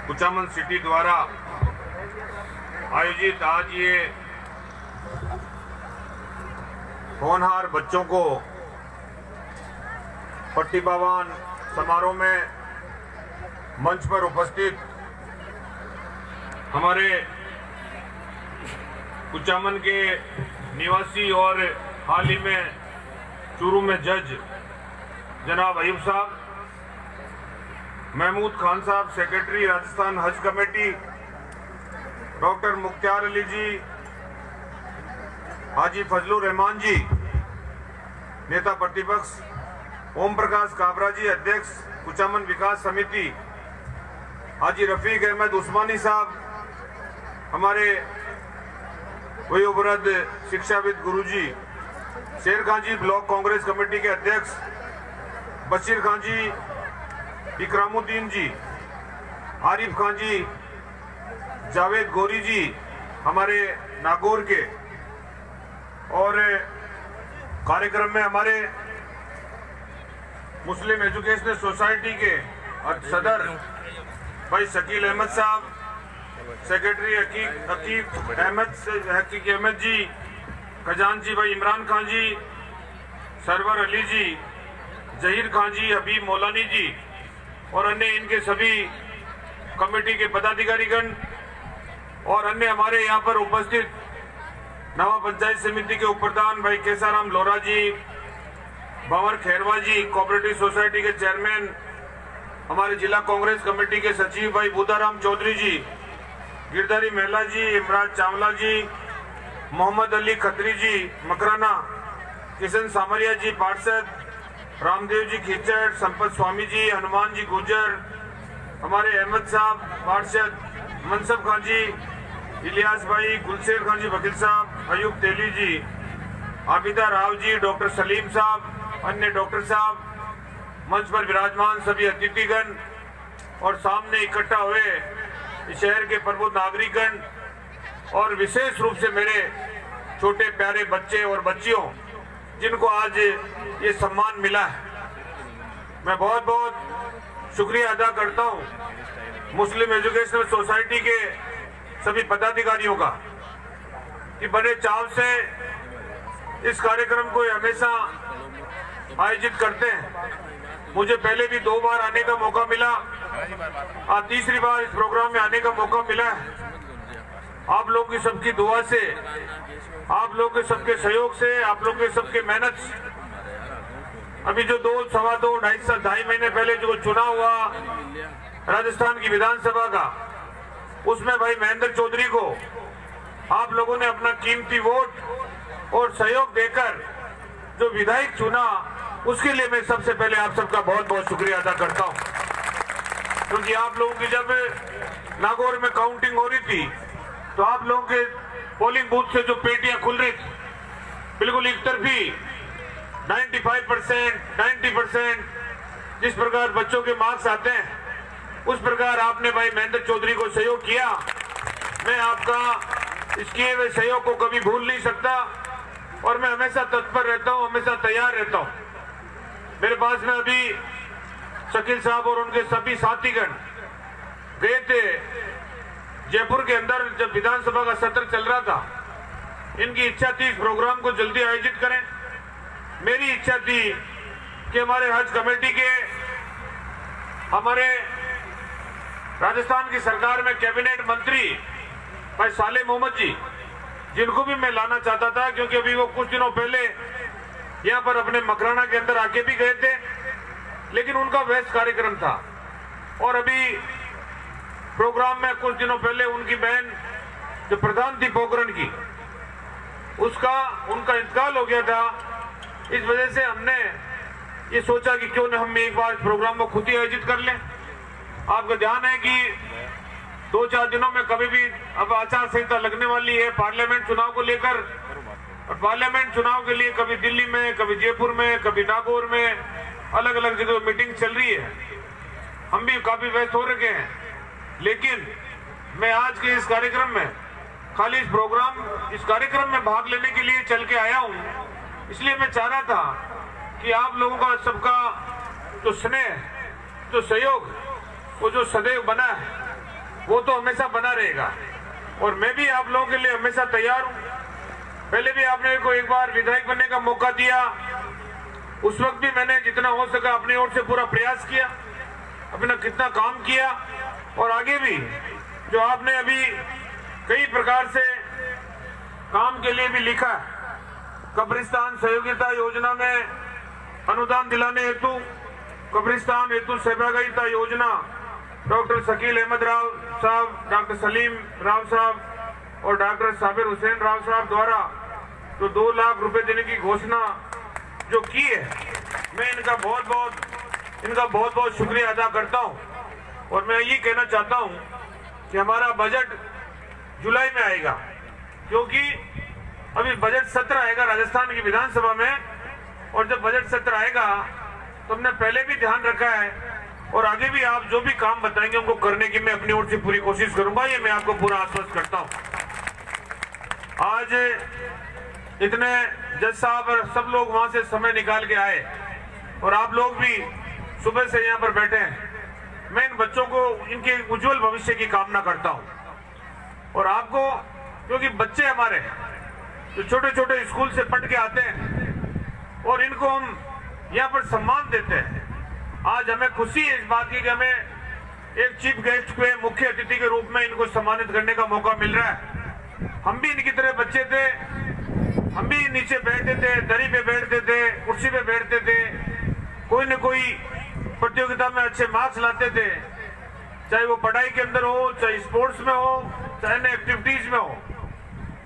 Kuchaman city द्वारा आयोजित आज ये होनहार बच्चों को प्रतिभावान समारोह में मंच पर उपस्थित हमारे कुचामन के निवासी और हाल ही में चूरू में जज जनाब अयूब साहब, महमूद खान साहब सेक्रेटरी राजस्थान हज कमेटी, डॉक्टर मुख्तार अली जी, हाजी फजलुर रहमान जी नेता प्रतिपक्ष, ओम प्रकाश काबरा जी अध्यक्ष कुचामन विकास समिति, हाजी रफीक अहमद उस्मानी साहब हमारे वयोवृद्ध शिक्षाविद गुरुजी, शेर खान जी ब्लॉक कांग्रेस कमेटी के अध्यक्ष, बशीर खान जी, इकरामुद्दीन जी, आरिफ खान जी, जावेद गोरी जी हमारे नागौर के, और कार्यक्रम में हमारे मुस्लिम एजुकेशनल सोसाइटी के सदर भाई शकील अहमद साहब, सेक्रेटरी हकीक अहमद जी, खजानची भाई इमरान खान जी, सरवर अली जी, जहीर खान जी, हबीब मौलानी जी और अन्य इनके सभी कमेटी के पदाधिकारीगण और अन्य हमारे यहाँ पर उपस्थित नवा पंचायत समिति के उपप्रधान भाई केसाराम लोरा जी, भंवर खैरवा जी, कोऑपरेटिव सोसाइटी के चेयरमैन, हमारे जिला कांग्रेस कमेटी के सचिव भाई बुदाराम चौधरी जी, गिरधारी मेहला जी, इमराज चावला जी, मोहम्मद अली खत्री जी मकराना, किशन सामरिया जी पार्षद, रामदेव जी खिचड़, संपत स्वामी जी, हनुमान जी गुजर, हमारे अहमद साहब पार्षद, मनसब खान जी, इलियास भाई, गुलशेर खान जी वकील साहब, अयूब तेली जी, आबिदा राव जी, डॉक्टर सलीम साहब, अन्य डॉक्टर साहब, मंच पर विराजमान सभी अतिथिगण और सामने इकट्ठा हुए शहर के प्रबुद्ध नागरिकगण और विशेष रूप से मेरे छोटे प्यारे बच्चे और बच्चियों जिनको आज ये सम्मान मिला है, मैं बहुत बहुत शुक्रिया अदा करता हूँ मुस्लिम एजुकेशनल सोसाइटी के सभी पदाधिकारियों का कि बड़े चाव से इस कार्यक्रम को हमेशा आयोजित करते हैं। मुझे पहले भी 2 बार आने का मौका मिला, आज तीसरी बार इस प्रोग्राम में आने का मौका मिला है। आप लोग की सबकी दुआ से, आप लोग के सबके सहयोग से, आप लोग के सबके मेहनत से अभी जो 2, सवा 2, 2.5 महीने पहले जो चुनाव हुआ राजस्थान की विधानसभा का, उसमें भाई महेंद्र चौधरी को आप लोगों ने अपना कीमती वोट और सहयोग देकर जो विधायक चुना, उसके लिए मैं सबसे पहले आप सबका बहुत बहुत शुक्रिया अदा करता हूं। क्योंकि आप लोगों की जब नागौर में काउंटिंग हो रही थी तो आप लोगों के पोलिंग बूथ से जो पेटियां खुल रही थी, बिल्कुल एक तरफी 95%, 90% जिस प्रकार बच्चों के मार्क्स आते हैं, उस प्रकार आपने भाई महेंद्र चौधरी को सहयोग किया। मैं आपका इस किए हुए सहयोग को कभी भूल नहीं सकता और मैं हमेशा तत्पर रहता हूं, हमेशा तैयार रहता हूं। मेरे पास में अभी शकील साहब और उनके सभी साथीगण गए थे जयपुर के अंदर, जब विधानसभा का सत्र चल रहा था। इनकी इच्छा थी इस प्रोग्राम को जल्दी आयोजित करें, मेरी इच्छा थी कि हमारे हज कमेटी के, हमारे राजस्थान की सरकार में कैबिनेट मंत्री भाई साले मोहम्मद जी, जिनको भी मैं लाना चाहता था, क्योंकि अभी वो कुछ दिनों पहले यहाँ पर अपने मकराना के अंदर आके भी गए थे, लेकिन उनका व्यस्त कार्यक्रम था। और अभी प्रोग्राम में कुछ दिनों पहले उनकी बहन जो प्रधान थी पोखरण की, उनका इंतकाल हो गया था। इस वजह से हमने ये सोचा कि क्यों न हम एक बार प्रोग्राम को खुद ही आयोजित कर लें। आपका ध्यान है कि 2-4 दिनों में कभी भी अब आचार संहिता लगने वाली है पार्लियामेंट चुनाव को लेकर, और पार्लियामेंट चुनाव के लिए कभी दिल्ली में, कभी जयपुर में, कभी नागौर में, अलग अलग जगह मीटिंग चल रही है। हम भी काफी व्यस्त हो रखे हैं, लेकिन मैं आज के इस कार्यक्रम में खाली इस कार्यक्रम में भाग लेने के लिए चल के आया हूं। इसलिए मैं चाह रहा था कि आप लोगों का सबका जो स्नेह, जो सहयोग, वो जो सदैव बना है, वो तो हमेशा बना रहेगा और मैं भी आप लोगों के लिए हमेशा तैयार हूं। पहले भी आपने मेरे को एक बार विधायक बनने का मौका दिया, उस वक्त भी मैंने जितना हो सका अपनी ओर से पूरा प्रयास किया, अपना कितना काम किया और आगे भी जो आपने अभी कई प्रकार से काम के लिए भी लिखा, कब्रिस्तान सहयोगिता योजना में अनुदान दिलाने हेतु कब्रिस्तान हेतु सहभागिता योजना डॉक्टर शकील अहमद राव साहब, डॉक्टर सलीम राव साहब और डॉक्टर साबिर हुसैन राव साहब द्वारा तो 2 लाख रुपए देने की घोषणा जो की है, मैं इनका बहुत बहुत शुक्रिया अदा करता हूं। और मैं ये कहना चाहता हूं कि हमारा बजट जुलाई में आएगा, क्योंकि अभी बजट सत्र आएगा राजस्थान की विधानसभा में, और जब बजट सत्र आएगा तो हमने पहले भी ध्यान रखा है और आगे भी आप जो भी काम बताएंगे उनको करने की मैं अपनी ओर से पूरी कोशिश करूंगा, ये मैं आपको पूरा आश्वस्त करता हूं। आज इतने जज साहब और सब लोग वहां से समय निकाल के आए और आप लोग भी सुबह से यहाँ पर बैठे हैं। मैं इन बच्चों को इनके उज्जवल भविष्य की कामना करता हूं और आपको, क्योंकि बच्चे हमारे जो छोटे छोटे स्कूल से पढ़ के आते हैं और इनको हम यहाँ पर सम्मान देते हैं। आज हमें खुशी है इस बात की कि हमें एक चीफ गेस्ट पे मुख्य अतिथि के रूप में इनको सम्मानित करने का मौका मिल रहा है। हम भी इनकी तरह बच्चे थे, हम भी नीचे बैठते थे, दरी पे बैठते थे, कुर्सी पे बैठते थे, कोई न कोई प्रतियोगिता में अच्छे मार्क्स लाते थे, चाहे वो पढ़ाई के अंदर हो, चाहे स्पोर्ट्स में हो, चाहे अन्य एक्टिविटीज में हो,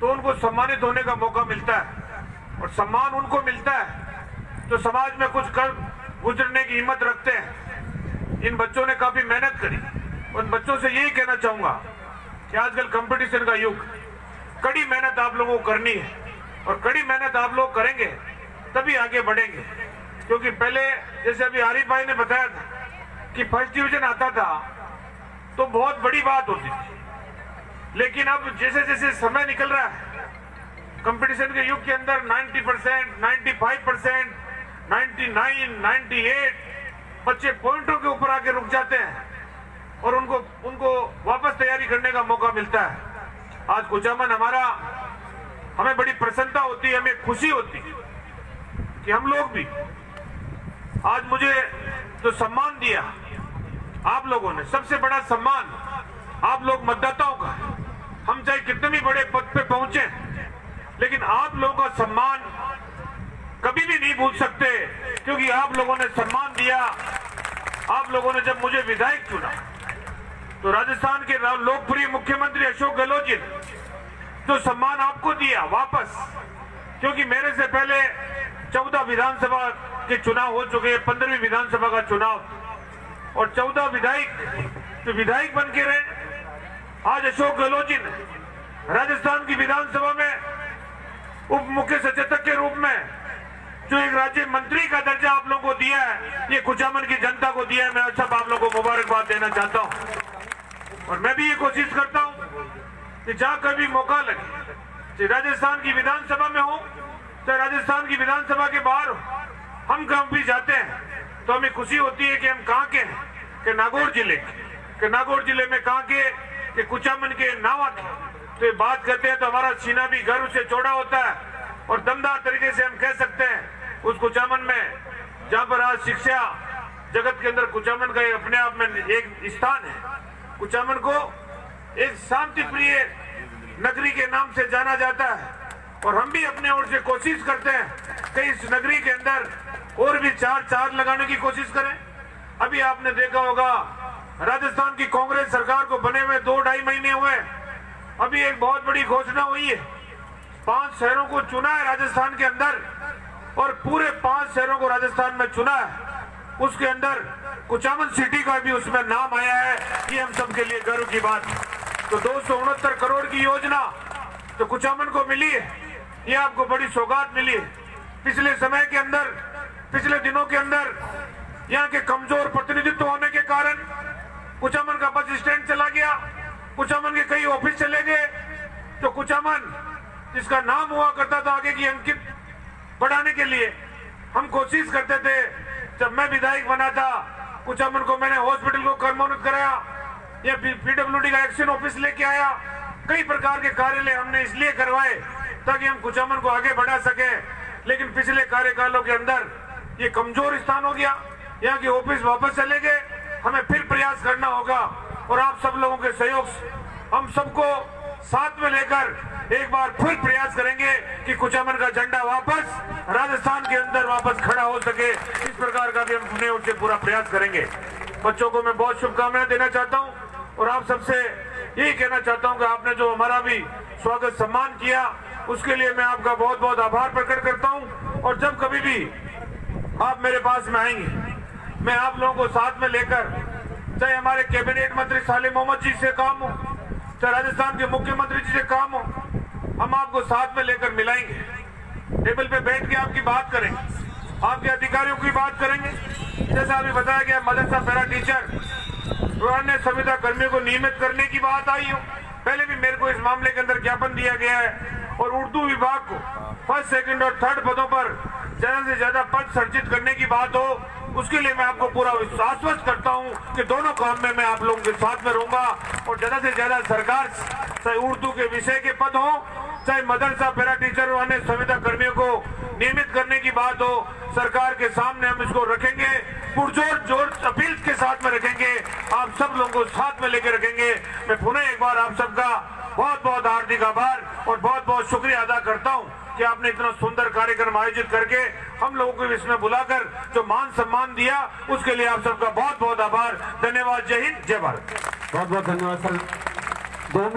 तो उनको सम्मानित होने का मौका मिलता है। और सम्मान उनको मिलता है जो समाज में कुछ कर गुजरने की हिम्मत रखते हैं। इन बच्चों ने काफी मेहनत करी। उन बच्चों से यही कहना चाहूंगा कि आजकल कंपटीशन का युग, कड़ी मेहनत आप लोगों को करनी है और कड़ी मेहनत आप लोग करेंगे तभी आगे बढ़ेंगे। क्योंकि पहले जैसे अभी आरिफ भाई ने बताया था कि फर्स्ट डिवीजन आता था तो बहुत बड़ी बात होती थी, लेकिन अब जैसे जैसे समय निकल रहा है कंपटीशन के युग के अंदर 90%, 95%, 99, 98 बच्चे पॉइंटों के ऊपर आके रुक जाते हैं और उनको वापस तैयारी करने का मौका मिलता है। आज कुचामन हमारा, हमें बड़ी प्रसन्नता होती है, हमें खुशी होती है कि हम लोग भी आज मुझे जो सम्मान दिया आप लोगों ने, सबसे बड़ा सम्मान आप लोग मतदाताओं का। हम चाहे कितने भी बड़े पद पे पहुंचे, लेकिन आप लोगों का सम्मान कभी भी नहीं भूल सकते, क्योंकि आप लोगों ने सम्मान दिया। आप लोगों ने जब मुझे विधायक चुना तो राजस्थान के लोकप्रिय मुख्यमंत्री अशोक गहलोत जी ने जो सम्मान आपको दिया वापस, क्योंकि मेरे से पहले 14 विधानसभा के चुनाव हो चुके हैं, 15वीं विधानसभा का चुनाव, और 14 विधायक जो विधायक बन के रहे। आज अशोक गहलोत जी ने राजस्थान की विधानसभा में उप मुख्य सचेतक के रूप में जो एक राज्य मंत्री का दर्जा आप लोगों को दिया है, ये कुचामन की जनता को दिया है। मैं सब आप लोगों को मुबारकबाद देना चाहता हूं और मैं भी ये कोशिश करता हूं कि जहां कभी मौका लगे, चाहे राजस्थान की विधानसभा में हो, चाहे राजस्थान की विधानसभा के बाहर हो, हम कहीं भी जाते हैं तो हमें खुशी होती है कि हम कहाँ के हैं, कि नागौर जिले के, नागौर जिले में कहाँ के कुचामन के नावा के। तो ये बात करते हैं तो हमारा सीना भी गर्व से चौड़ा होता है और दमदार तरीके से हम कह सकते हैं उस कुचामन में, जहां पर आज शिक्षा जगत के अंदर कुचामन का अपने आप में एक स्थान है। कुचामन को एक शांति प्रिय नगरी के नाम से जाना जाता है और हम भी अपने ओर से कोशिश करते हैं कि इस नगरी के अंदर और भी 4 चार लगाने की कोशिश करें। अभी आपने देखा होगा राजस्थान की कांग्रेस सरकार को बने हुए 2-2.5 महीने हुए, अभी एक बहुत बड़ी घोषणा हुई है। 5 शहरों को चुना है राजस्थान के अंदर और पूरे 5 शहरों को राजस्थान में चुना है, उसके अंदर कुचामन सिटी का भी उसमें नाम आया है। ये हम सबके लिए गर्व की बात है। तो 269 करोड़ की योजना तो कुचामन को मिली है, ये आपको बड़ी सौगात मिली है। पिछले समय के अंदर, पिछले दिनों के अंदर यहाँ के कमजोर प्रतिनिधित्व होने के कारण कुचामन का बस स्टैंड चला गया, कुचामन के कई ऑफिस चले गए। तो कुचामन जिसका नाम हुआ करता था आगे की अंकित बढ़ाने के लिए, हम कोशिश करते थे। जब मैं विधायक बना था कुचामन को मैंने हॉस्पिटल को कर्मोन्नत कराया, या पीडब्ल्यूडी का एक्शन ऑफिस लेके आया। कई प्रकार के कार्यालय हमने इसलिए करवाए ताकि हम कुचामन को आगे बढ़ा सके, लेकिन पिछले कार्यकालों के अंदर ये कमजोर स्थान हो गया। यहाँ के ऑफिस वापस चले गए, हमें फिर प्रयास करना होगा और आप सब लोगों के सहयोग हम सबको साथ में लेकर एक बार फिर प्रयास करेंगे कि कुचामन का झंडा वापस राजस्थान के अंदर वापस खड़ा हो सके। इस प्रकार का भी हम पुणे उठ के पूरा प्रयास करेंगे। बच्चों को मैं बहुत शुभकामनाएं देना चाहता हूं और आप सबसे यही कहना चाहता हूं कि आपने जो हमारा भी स्वागत सम्मान किया उसके लिए मैं आपका बहुत बहुत आभार प्रकट करता हूं। और जब कभी भी आप मेरे पास में आएंगे, मैं आप लोगों को साथ में लेकर, चाहे हमारे कैबिनेट मंत्री साले मोहम्मद जी से काम हो, चाहे राजस्थान के मुख्यमंत्री जी से काम हो, हम आपको साथ में लेकर मिलाएंगे, टेबल पे बैठ के आपकी बात करेंगे, आपके अधिकारियों की बात करेंगे। जैसा अभी बताया गया मदरसा पैरा टीचर और अन्य संविदा कर्मियों को नियमित करने की बात आई हो, पहले भी मेरे को इस मामले के अंदर ज्ञापन दिया गया है। और उर्दू विभाग को फर्स्ट, सेकंड और थर्ड पदों पर ज्यादा से ज्यादा पद सृजित करने की बात हो, उसके लिए मैं आपको पूरा आश्वस्त करता हूं कि दोनों काम में मैं आप लोगों के साथ में रहूंगा। और ज्यादा से ज्यादा सरकार, चाहे उर्दू के विषय के पद हो, चाहे मदरसा पैरा टीचर और अन्य संविदा कर्मियों को नियमित करने की बात हो, सरकार के सामने हम इसको रखेंगे, पुरजोर जोर अपील के साथ में रखेंगे, आप सब लोगों को साथ में लेकर रखेंगे। मैं पुनः एक बार आप सबका बहुत बहुत हार्दिक आभार और बहुत बहुत शुक्रिया अदा करता हूं कि आपने इतना सुंदर कार्यक्रम आयोजित करके हम लोगों को इसमें बुलाकर जो मान सम्मान दिया, उसके लिए आप सबका बहुत बहुत आभार। धन्यवाद। जय हिंद, जय भारत। बहुत बहुत धन्यवाद सर। 2 मिनट